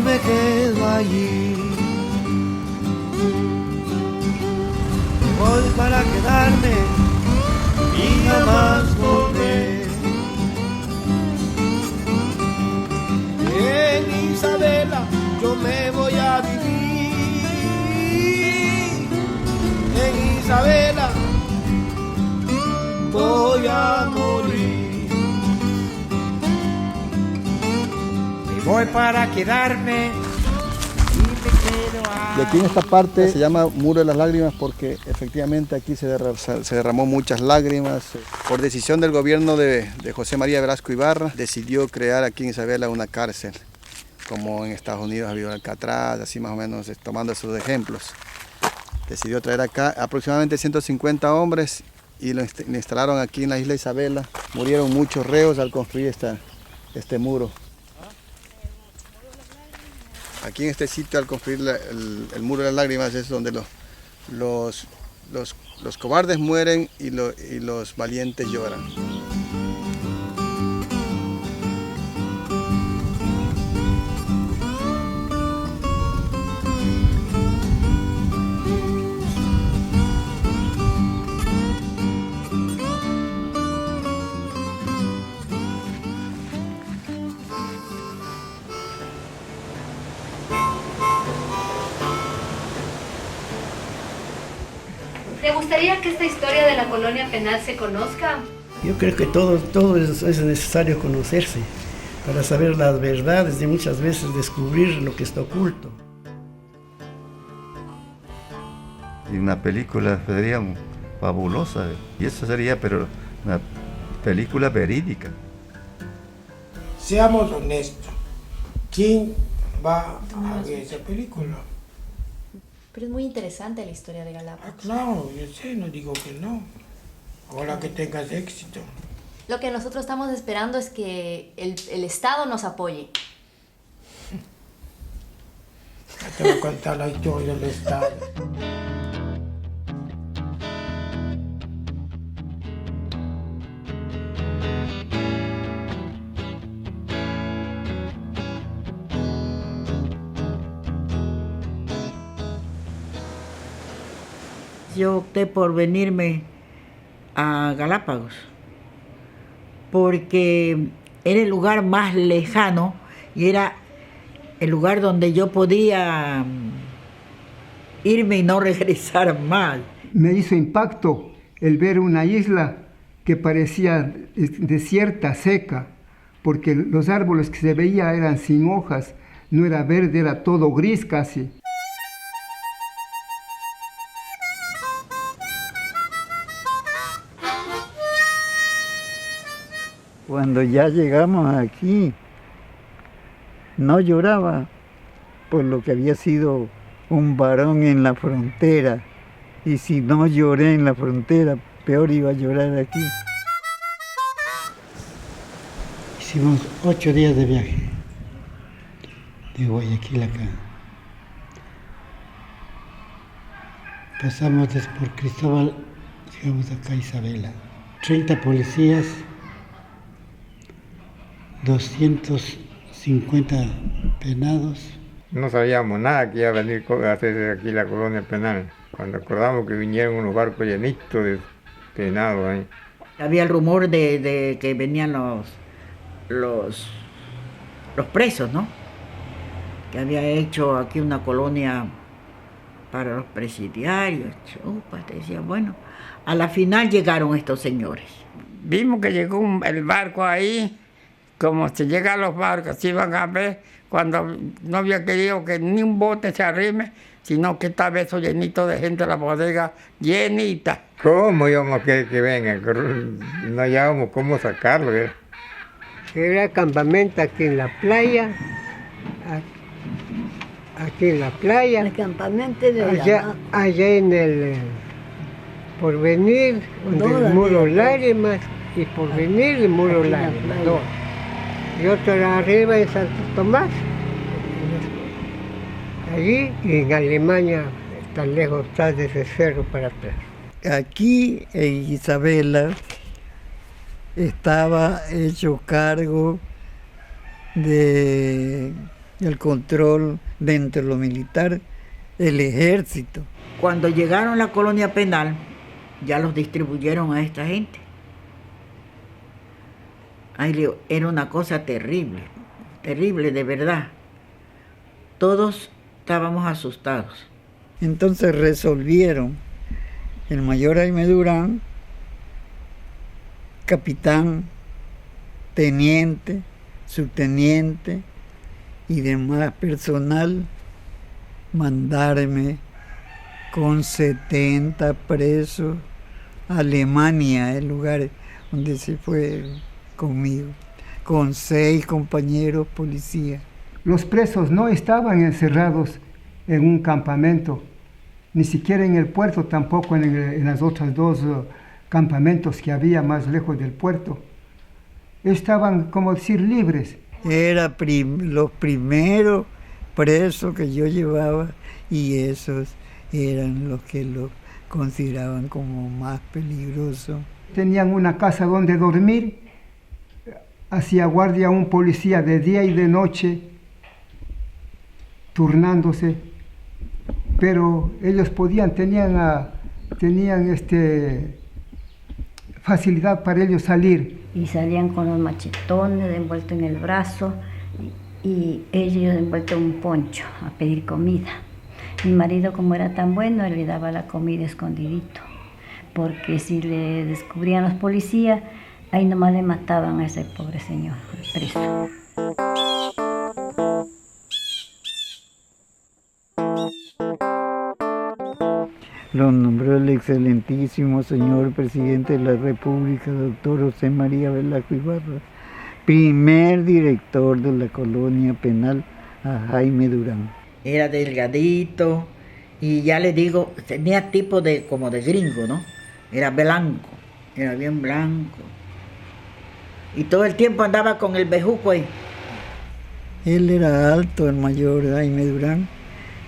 me quedo allí. Voy para quedarme y jamás volver. En Isabela yo me voy a vivir. En Isabela voy a morir. Me voy para quedarme. Y aquí en esta parte se llama Muro de las Lágrimas porque efectivamente aquí se derramó muchas lágrimas. Por decisión del gobierno de José María Velasco Ibarra, decidió crear aquí en Isabela una cárcel, como en Estados Unidos ha habido Alcatraz, así más o menos tomando esos ejemplos. Decidió traer acá aproximadamente 150 hombres y lo instalaron aquí en la isla Isabela. Murieron muchos reos al construir este muro. Aquí en este sitio, al construir el Muro de las Lágrimas, es donde los cobardes mueren y los valientes lloran. ¿Te gustaría que esta historia de la colonia penal se conozca? Yo creo que todo es necesario conocerse para saber las verdades y muchas veces descubrir lo que está oculto. Y una película sería fabulosa, y eso sería pero una película verídica. Seamos honestos. ¿Quién va a ver esa película? Pero es muy interesante la historia de Galápagos. Claro, yo sé, no digo que no. Ojalá que tengas éxito. Lo que nosotros estamos esperando es que el Estado nos apoye. Ya te voy a contar la historia del Estado. Yo opté por venirme a Galápagos porque era el lugar más lejano y era el lugar donde yo podía irme y no regresar más. Me hizo impacto el ver una isla que parecía desierta, seca, porque los árboles que se veía eran sin hojas, no era verde, era todo gris casi. Cuando ya llegamos aquí, no lloraba por lo que había sido un varón en la frontera. Y si no lloré en la frontera, peor iba a llorar aquí. Hicimos 8 días de viaje, de Guayaquil acá. Pasamos por Cristóbal, llegamos acá a Isabela. 30 policías, 250 penados. No sabíamos nada que iba a venir a hacer aquí la colonia penal. Cuando acordamos que vinieron unos barcos llenitos de penados ahí. Había el rumor de que venían los presos, ¿no? Que había hecho aquí una colonia para los presidiarios. Chupa, te decía, bueno, a la final llegaron estos señores. Vimos que llegó el barco ahí. Como se llegan los barcos, se iban a ver cuando no había querido que ni un bote se arrime, sino que estaba eso llenito de gente, la bodega llenita. ¿Cómo íbamos a querer que vengan? No hallábamos cómo sacarlo. Era campamento aquí en la playa, aquí en la playa. El campamento de allá en el Porvenir, donde el Muro Lágrimas, y Porvenir el Muro Lágrimas. Y otro era arriba en Santo Tomás, allí, y en Alemania, tan lejos está de ese cerro para atrás. Aquí en Isabela estaba hecho cargo de el control dentro de lo militar, el ejército. Cuando llegaron a la colonia penal, ya los distribuyeron a esta gente. Ay, era una cosa terrible, terrible de verdad. Todos estábamos asustados. Entonces resolvieron el mayor Jaime Durán, capitán, teniente, subteniente y demás personal, mandarme con 70 presos a Alemania, el lugar donde se fue conmigo, con 6 compañeros policías. Los presos no estaban encerrados en un campamento, ni siquiera en el puerto, tampoco en las otras 2 campamentos que había más lejos del puerto. Estaban, como decir, libres. Era los primeros presos que yo llevaba y esos eran los que lo consideraban como más peligroso. Tenían una casa donde dormir, hacía guardia un policía de día y de noche, turnándose, pero ellos tenían facilidad para ellos salir. Y salían con los machetones envueltos en el brazo y ellos envueltos en un poncho a pedir comida. Mi marido, como era tan bueno, él le daba la comida escondidito, porque si le descubrían los policías, ahí nomás le mataban a ese pobre señor, el preso. Lo nombró el excelentísimo señor presidente de la República, doctor José María Velasco Ibarra, primer director de la colonia penal a Jaime Durán. Era delgadito y ya le digo, tenía tipo como de gringo, ¿no? Era blanco, era bien blanco. Y todo el tiempo andaba con el bejuco ahí. Él era alto, el mayor Jaime Durán,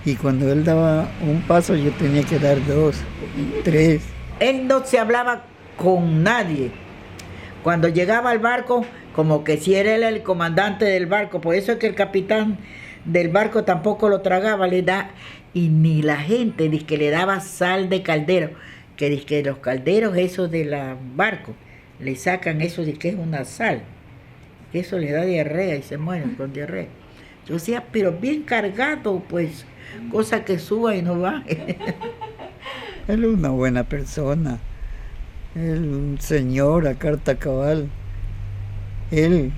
y cuando él daba un paso yo tenía que dar 2, 3. Él no se hablaba con nadie. Cuando llegaba al barco, como que si era él el comandante del barco, por eso es que el capitán del barco tampoco lo tragaba, y ni la gente dice que le daba sal de caldero, que dice que los calderos esos del barco le sacan eso de que es una sal, que eso le da diarrea y se mueren con diarrea. Yo decía, pero bien cargado, pues, cosa que suba y no va. Él es una buena persona, él un señor a carta cabal. Él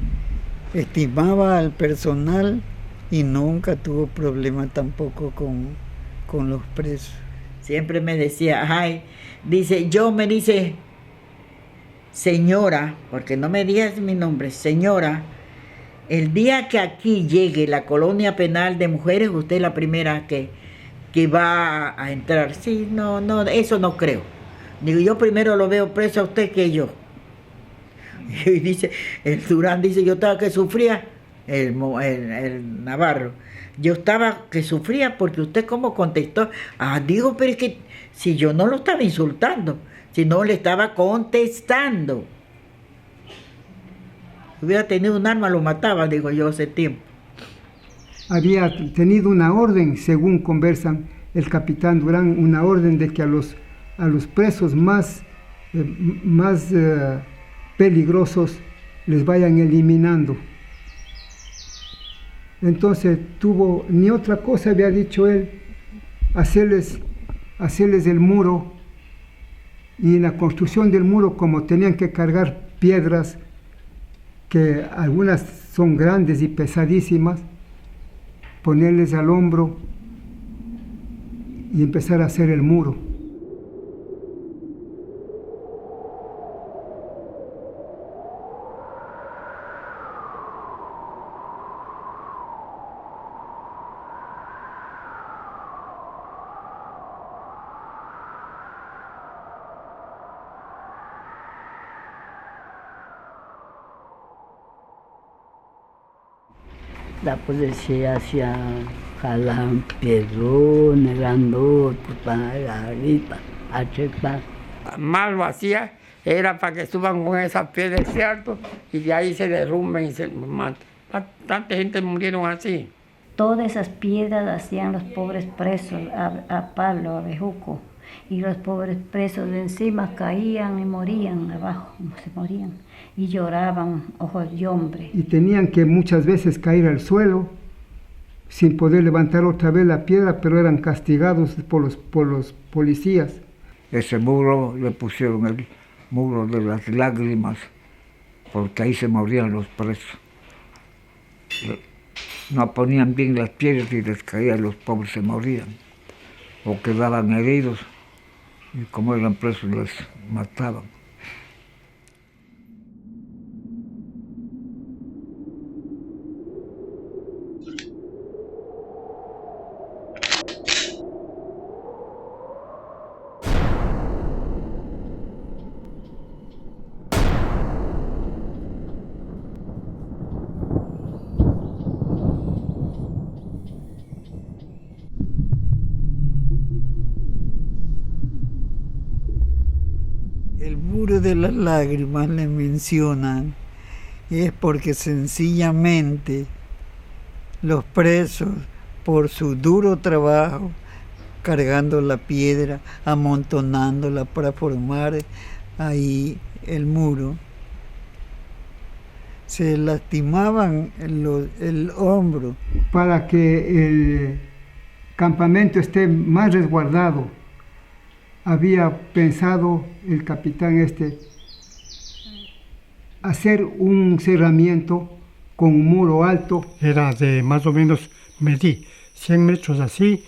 estimaba al personal y nunca tuvo problema tampoco con los presos. Siempre me decía, ay, me dice, señora, porque no me digas mi nombre, señora, el día que aquí llegue la colonia penal de mujeres, usted es la primera que va a entrar. Sí, no, eso no creo. Digo, yo primero lo veo preso a usted que yo. Y dice, el Durán dice, yo estaba que sufría, el Navarro, yo estaba que sufría porque usted como contestó. Digo, pero es que si yo no lo estaba insultando, sino le estaba contestando. Si hubiera tenido un arma lo mataba, digo yo, hace tiempo. Había tenido una orden, según conversan el capitán Durán, una orden de que a los presos más peligrosos les vayan eliminando. Entonces ni otra cosa había dicho él, hacerles el muro, y en la construcción del muro, como tenían que cargar piedras, que algunas son grandes y pesadísimas, ponerles al hombro y empezar a hacer el muro. La policía hacía jalán, piedrones, grandotes, para arriba, a trepar. Mal lo hacía, era para que suban con esas piedras cierto y de ahí se derrumben y se matan. Tanta gente murieron así. Todas esas piedras hacían los pobres presos a palo, a bejuco. Y los pobres presos de encima caían y morían abajo, se morían. Y lloraban, ojos de hombre. Y tenían que muchas veces caer al suelo sin poder levantar otra vez la piedra, pero eran castigados por los policías. Ese muro le pusieron el muro de las lágrimas, porque ahí se morían los presos. No ponían bien las piedras y les caían, los pobres se morían, o quedaban heridos, y como eran presos les mataban. El muro de las lágrimas le mencionan, es porque sencillamente los presos, por su duro trabajo, cargando la piedra, amontonándola para formar ahí el muro, se lastimaban el hombro. Para que el campamento esté más resguardado, había pensado el capitán hacer un cerramiento con un muro alto. Era de más o menos, medí 100 metros así,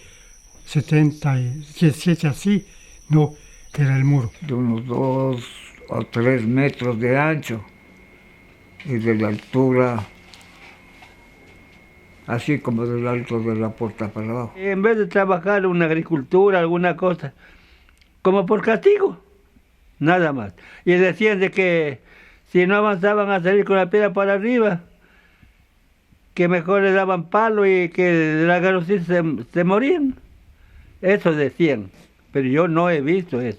77 así, no, que era el muro. De unos 2 o 3 metros de ancho y de la altura, así como del alto de la puerta para abajo. En vez de trabajar en agricultura, alguna cosa, como por castigo, nada más. Y decían de que si no avanzaban a salir con la piedra para arriba, que mejor le daban palo y que la garrocita se morían. Eso decían, pero yo no he visto eso.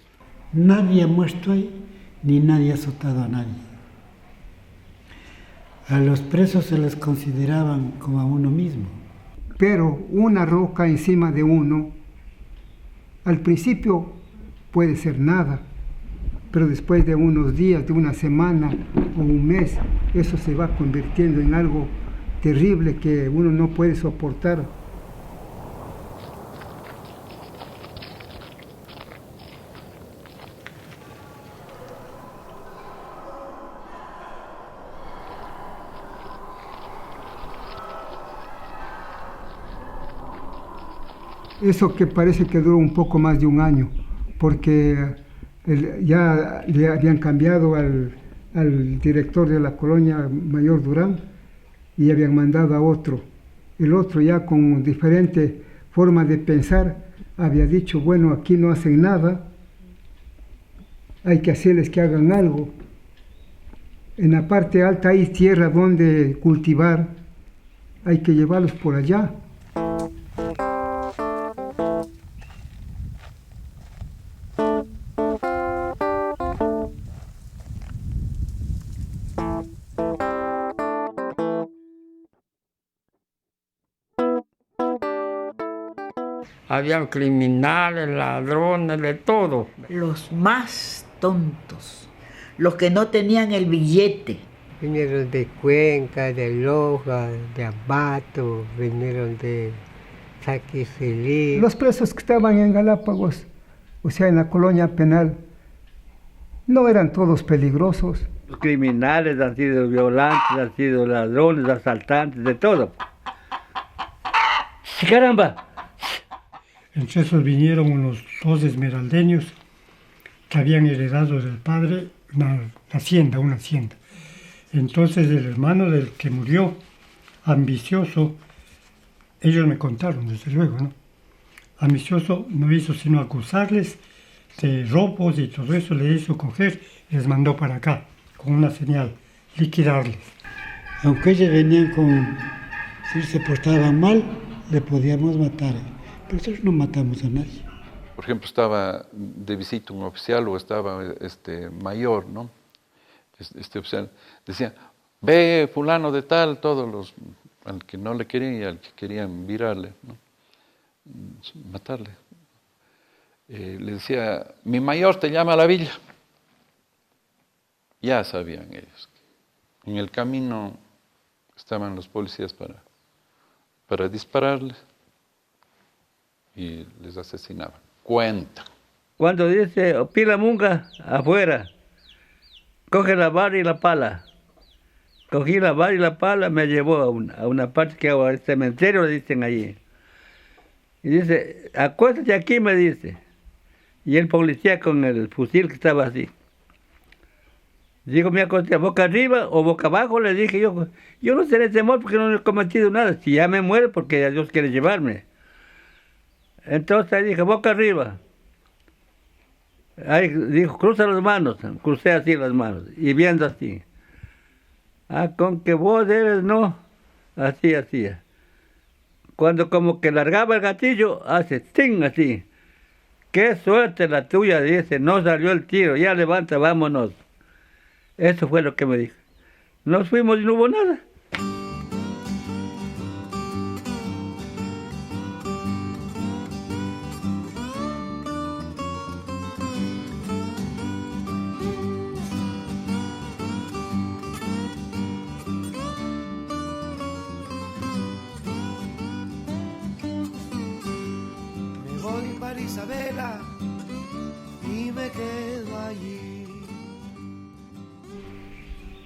Nadie ha muerto ahí, ni nadie ha azotado a nadie. A los presos se les consideraban como a uno mismo. Pero una roca encima de uno, al principio puede ser nada, pero después de unos días, de una semana o un mes, eso se va convirtiendo en algo terrible que uno no puede soportar. Eso que parece que duró un poco más de un año, porque ya le habían cambiado al director de la colonia, Mayor Durán, y habían mandado a otro. El otro, ya con diferente forma de pensar, había dicho, bueno, aquí no hacen nada, hay que hacerles que hagan algo. En la parte alta hay tierra donde cultivar, hay que llevarlos por allá. Había criminales, ladrones, de todo. Los más tontos, los que no tenían el billete. Vinieron de Cuenca, de Loja, de Ambato, vinieron de Saquisilí. Los presos que estaban en Galápagos, o sea, en la colonia penal, no eran todos peligrosos. Los criminales han sido violantes, han sido ladrones, asaltantes, de todo. ¡Caramba! Entre esos vinieron unos 2 esmeraldeños que habían heredado del padre una hacienda. Entonces el hermano del que murió, ambicioso, ellos me contaron desde luego, ¿no? Ambicioso no hizo sino acusarles de robos y todo eso, le hizo coger y les mandó para acá, con una señal, liquidarles. Aunque ellos venían si se portaban mal, le podíamos matar. Pero nosotros no matamos a nadie. Por ejemplo, estaba de visita un oficial o estaba mayor, ¿no? Este oficial decía, ve fulano de tal, todos los al que no le querían y al que querían virarle, ¿no? Matarle. Le decía, mi mayor te llama a la villa. Ya sabían ellos. En el camino estaban los policías para dispararles y les asesinaban. Cuenta. Cuando dice, pila munga, afuera, coge la vara y la pala. Cogí la vara y la pala, me llevó a una parte que ahora el cementerio, le dicen allí. Y dice, acuéstate aquí, me dice. Y el policía con el fusil que estaba así. Digo, me acosté boca arriba o boca abajo, le dije yo no seré temor porque no he cometido nada. Si ya me muero porque Dios quiere llevarme. Entonces dije, boca arriba. Ahí dijo, cruza las manos. Crucé así las manos y viendo así. Con que vos eres, no. Así hacía. Cuando como que largaba el gatillo, hace ting así. Qué suerte la tuya, dice, no salió el tiro, ya levanta, vámonos. Eso fue lo que me dijo. Nos fuimos y no hubo nada. Me voy para Isabela y me quedo allí.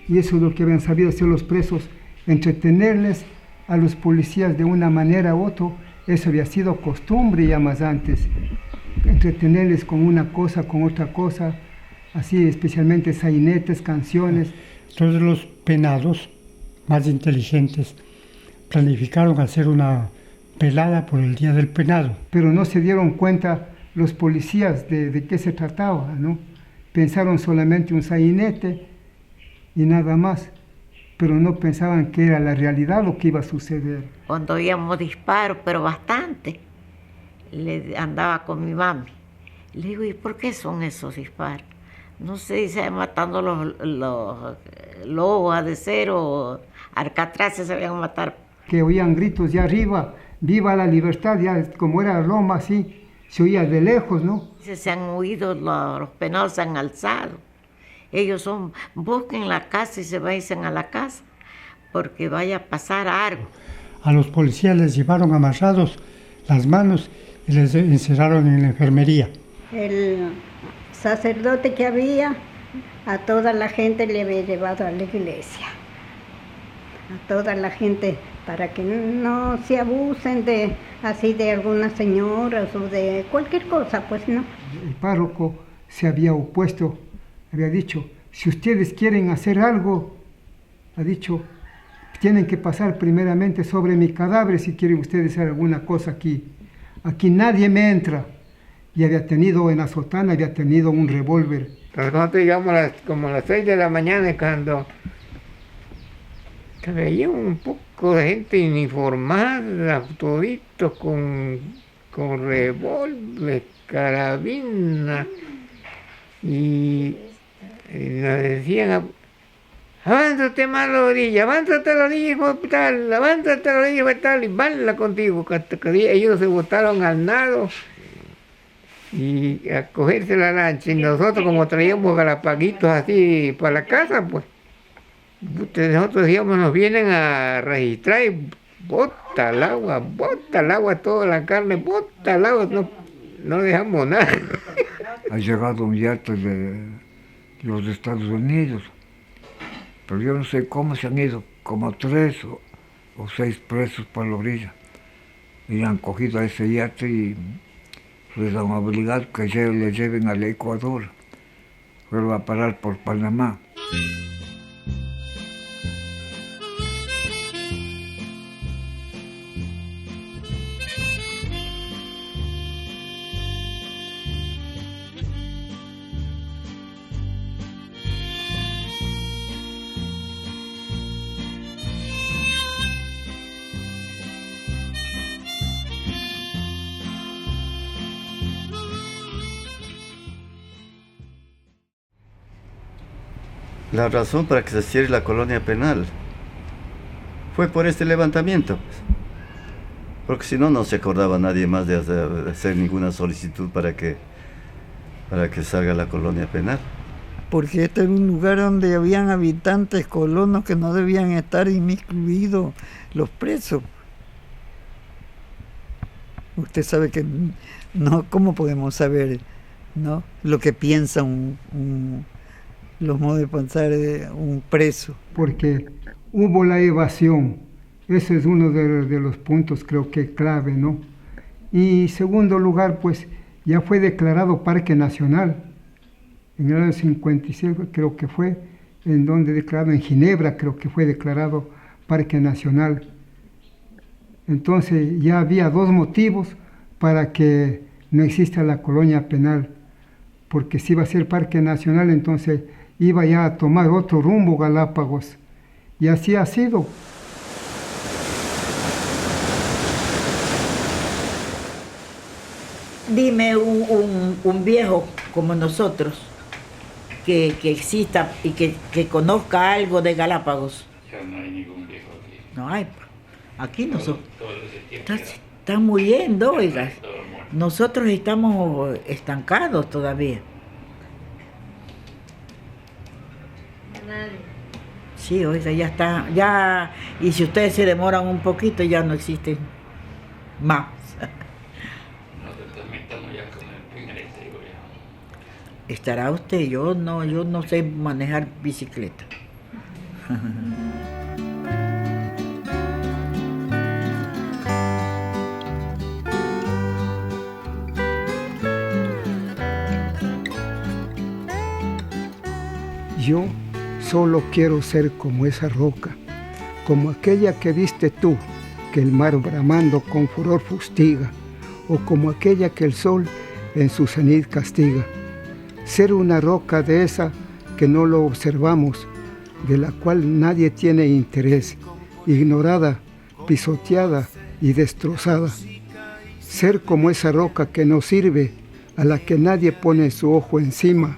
Y eso es lo que habían sabido hacer los presos, entretenerles a los policías de una manera u otra. Eso había sido costumbre ya más antes, entretenerles con una cosa, con otra cosa, así especialmente sainetes, canciones. Entonces los penados más inteligentes planificaron hacer una velada por el Día del Penado. Pero no se dieron cuenta los policías de qué se trataba, ¿no? Pensaron solamente un sainete y nada más, pero no pensaban que era la realidad lo que iba a suceder. Cuando oíamos disparos, pero bastante, andaba con mi mami. Le digo, ¿y por qué son esos disparos? No sé, dice, matando los lobos de cero, alcatraces se habían matado. Que oían gritos de arriba, viva la libertad, ya como era Roma, así, se oía de lejos, ¿no? Se han huido, los penados se han alzado. Ellos busquen la casa y se vayan a la casa, porque vaya a pasar algo. A los policías les llevaron amarrados las manos y les encerraron en la enfermería. El sacerdote que había, a toda la gente le había llevado a la iglesia. A toda la gente, para que no se abusen de algunas señoras o de cualquier cosa, pues no. El párroco se había opuesto. Había dicho, si ustedes quieren hacer algo, ha dicho, tienen que pasar primeramente sobre mi cadáver si quieren ustedes hacer alguna cosa aquí. Aquí nadie me entra. Y había tenido en la sotana, había tenido un revólver. Nosotros llegamos como a las 6 de la mañana cuando que veía un poco de gente uniformada, toditos con revólver, carabina, y nos decían, avántate más a la orilla, avántate a la orilla, hijo de tal, avántate a la orilla, hijo de tal, y bala contigo. Ellos se botaron al nado y a cogerse la lancha, y nosotros como traíamos galapaguitos así para la casa, pues nosotros decíamos, nos vienen a registrar y bota el agua, toda la carne, bota el agua, no dejamos nada. Ha llegado un yate de los Estados Unidos, pero yo no sé cómo se han ido, como 3 o 6 presos para la orilla, y han cogido a ese yate y les han obligado que le lleven al Ecuador, pero va a parar por Panamá. La razón para que se cierre la colonia penal fue por este levantamiento, pues. Porque si no, no se acordaba nadie más de hacer ninguna solicitud para que salga la colonia penal. Porque este era un lugar donde habían habitantes, colonos que no debían estar inmiscuidos, los presos. Usted sabe que no, ¿cómo podemos saber, no, lo que piensa los modos de pensar de un preso? Porque hubo la evasión, ese es uno de los puntos creo que clave, ¿no? Y segundo lugar, pues ya fue declarado Parque Nacional. En el año 56 creo que fue, en donde declarado, en Ginebra creo que fue declarado Parque Nacional. Entonces ya había dos motivos para que no exista la colonia penal, porque si iba a ser Parque Nacional, entonces iba ya a tomar otro rumbo Galápagos, y así ha sido. Dime un viejo como nosotros que exista y que conozca algo de Galápagos. Ya no hay ningún viejo aquí. No hay. Aquí nosotros están muriendo, oiga. Nosotros estamos estancados todavía. Sí, oiga, ya está. Ya, y si ustedes se demoran un poquito, ya no existen más. ¿Estará usted? Yo no sé manejar bicicleta. Yo solo quiero ser como esa roca, como aquella que viste tú, que el mar bramando con furor fustiga, o como aquella que el sol en su cenit castiga. Ser una roca de esa que no lo observamos, de la cual nadie tiene interés, ignorada, pisoteada y destrozada. Ser como esa roca que no sirve, a la que nadie pone su ojo encima.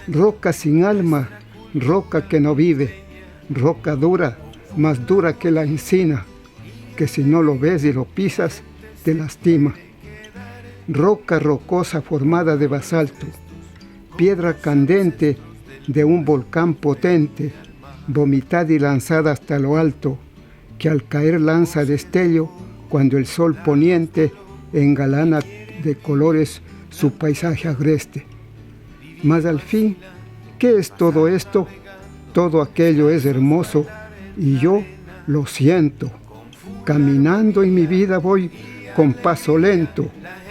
Roca sin alma, roca que no vive, roca dura, más dura que la encina, que si no lo ves y lo pisas, te lastima. Roca rocosa formada de basalto, piedra candente de un volcán potente, vomitada y lanzada hasta lo alto, que al caer lanza destello cuando el sol poniente engalana de colores su paisaje agreste. Mas al fin, ¿qué es todo esto? Todo aquello es hermoso y yo lo siento. Caminando en mi vida voy con paso lento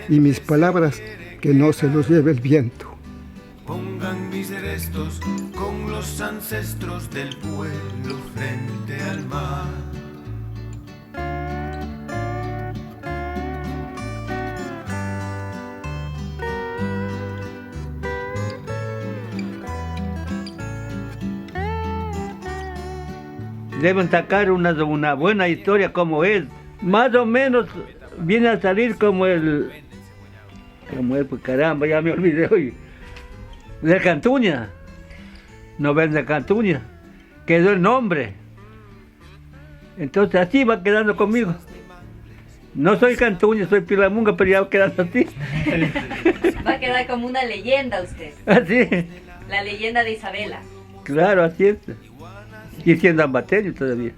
y mis palabras que no se los lleve el viento. Pongan mis restos con los ancestros del pueblo frente al mar. Deben sacar una buena historia como es. Más o menos viene a salir como el pues caramba, ya me olvidé hoy. De Cantuña, no ven de Cantuña, quedó el nombre. Entonces así va quedando conmigo. No soy Cantuña, soy Pilamunga, pero ya va quedando así. Va a quedar como una leyenda usted. Así. La leyenda de Isabela. Claro, así es. Y siendo ambateño todavía.